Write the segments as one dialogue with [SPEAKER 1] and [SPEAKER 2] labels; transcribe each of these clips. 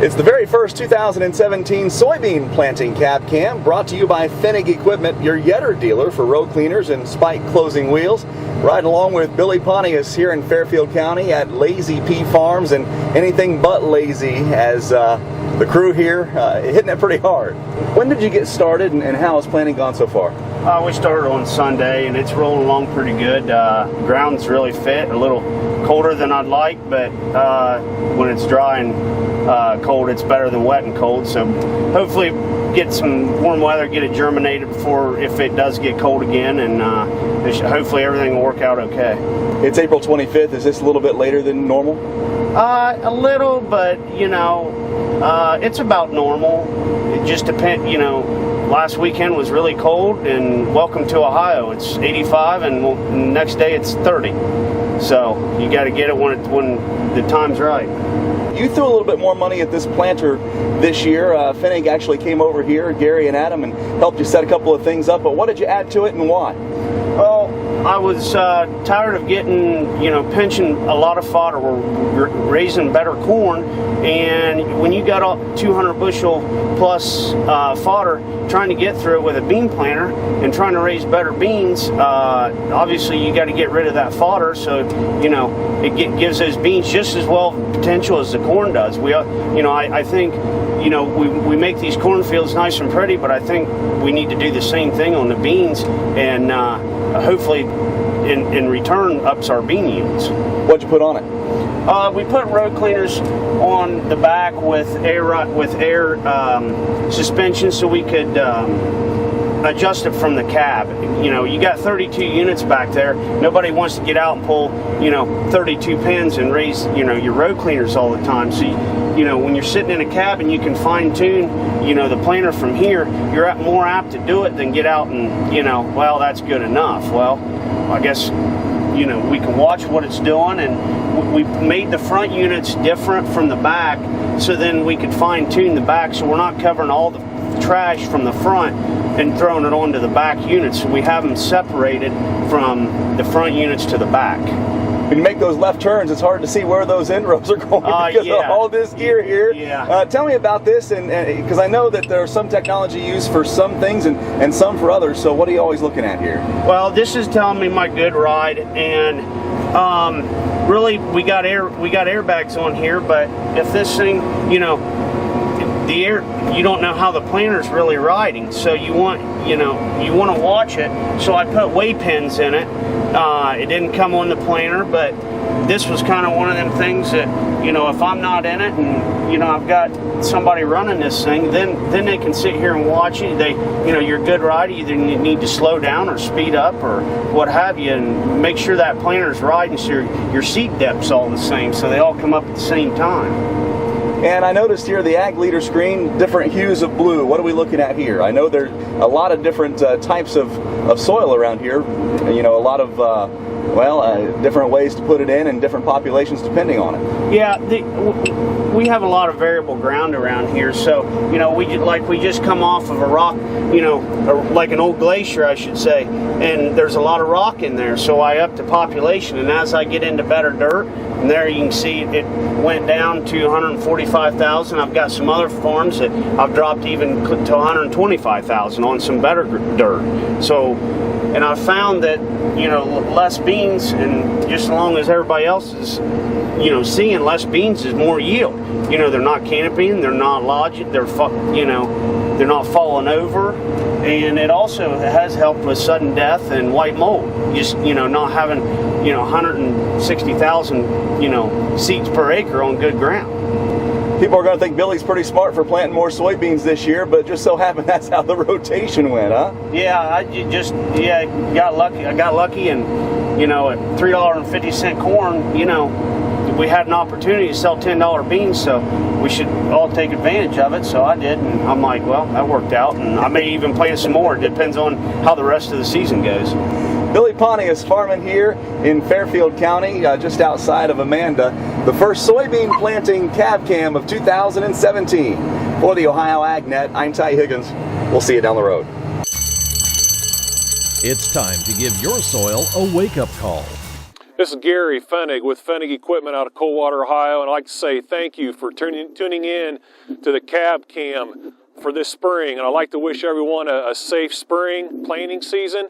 [SPEAKER 1] It's the very first 2017 soybean planting cab cam, brought to you by Pfennig Equipment, your Yetter dealer for row cleaners and spike closing wheels. Right along with Billy Pontius here in Fairfield County at Lazy P Farms, and anything but lazy as the crew here hitting it pretty hard. When did you get started, and how has planting gone so far?
[SPEAKER 2] We started on Sunday, and it's rolling along pretty good. Ground's really fit, a little colder than I'd like, but when it's dry and cold, it's better than wet and cold. So hopefully get some warm weather, get it germinated before, if it does get cold again, and hopefully everything will work out okay.
[SPEAKER 1] It's April 25th. Is this a little bit later than normal?
[SPEAKER 2] A little, but it's about normal. It just depends, last weekend was really cold, and welcome to Ohio. It's 85, and the next day it's 30. So you got to get it when the time's right.
[SPEAKER 1] You threw a little bit more money at this planter this year. Pfennig actually came over here, Gary and Adam, and helped you set a couple of things up. But what did you add to it, and why?
[SPEAKER 2] Well, I was tired of getting, pinching a lot of fodder. We're raising better corn, and when you got 200 bushel plus fodder, trying to get through it with a bean planter and trying to raise better beans, obviously you got to get rid of that fodder, so it gives those beans just as well potential as the corn does. I think we make these cornfields nice and pretty, but I think we need to do the same thing on the beans, and hopefully in return ups our bean yields.
[SPEAKER 1] What'd you put on it?
[SPEAKER 2] We put road cleaners on the back with air suspension, so we could adjust it from the cab. You got 32 units back there. Nobody wants to get out and pull 32 pins and raise your road cleaners all the time. So when you're sitting in a cab and you can fine tune the planter from here, you're more apt to do it than get out and well, that's good enough. Well, I guess we can watch what it's doing, and we made the front units different from the back, so then we could fine tune the back, so we're not covering all the trash from the front and throwing it onto the back units. We have them separated from the front units to the back.
[SPEAKER 1] When you make those left turns, it's hard to see where those end rows are going because of all this gear here.
[SPEAKER 2] Yeah.
[SPEAKER 1] Tell me about this, and because I know that there's some technology used for some things and some for others. So what are you always looking at here?
[SPEAKER 2] Well, this is telling me my good ride, and really we got airbags on here. But if this thing, the air, you don't know how the planter's really riding, so you want to watch it. So I put way pins in it. It didn't come on the planter, but this was kind of one of them things that if I'm not in it and I've got somebody running this thing, then they can sit here and watch it. You're a good rider, either you need to slow down or speed up or what have you, and make sure that planter's riding so your seat depth's all the same, so they all come up at the same time.
[SPEAKER 1] And I noticed here the Ag Leader screen, different hues of blue. What are we looking at here? I know there's a lot of different types of soil around here. A lot of, different ways to put it in and different populations depending on it.
[SPEAKER 2] Yeah, we have a lot of variable ground around here. So, we just come off of a rock, like an old glacier, I should say, and there's a lot of rock in there. So I upped the population, and as I get into better dirt, and there you can see it went down to 145,000. I've got some other farms that I've dropped even to 125,000 on some better dirt. So, and I found that less beans, and just as long as everybody else is seeing less beans is more yield. They're not canopying, they're not lodging, they're not falling over, and it also has helped with sudden death and white mold. Just not having 160,000 seeds per acre on good ground.
[SPEAKER 1] People are going to think Billy's pretty smart for planting more soybeans this year, but just so happened that's how the rotation went, huh?
[SPEAKER 2] Yeah, I got lucky. I got lucky, and at $3.50 corn, we had an opportunity to sell $10 beans, so we should all take advantage of it. So I did, and I'm like, well, that worked out, and I may even plant some more. It depends on how the rest of the season goes.
[SPEAKER 1] Billy Pontius farming here in Fairfield County, just outside of Amanda. The first soybean planting cab cam of 2017. For the Ohio AgNet, I'm Ty Higgins. We'll see you down the road.
[SPEAKER 3] It's time to give your soil a wake-up call. This is Gary Fenig with Fenig Equipment out of Coldwater, Ohio, and I'd like to say thank you for tuning in to the cab cam for this spring, and I'd like to wish everyone a safe spring planting season.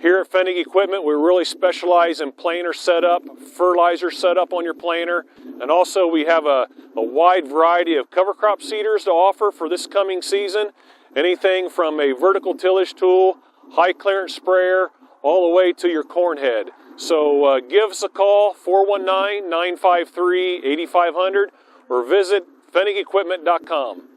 [SPEAKER 3] Here at Fenig Equipment, we really specialize in planer setup, fertilizer setup on your planer, and also we have a wide variety of cover crop seeders to offer for this coming season. Anything from a vertical tillage tool, high clearance sprayer, all the way to your corn head. So give us a call, 419-953-8500, or visit FenigEquipment.com.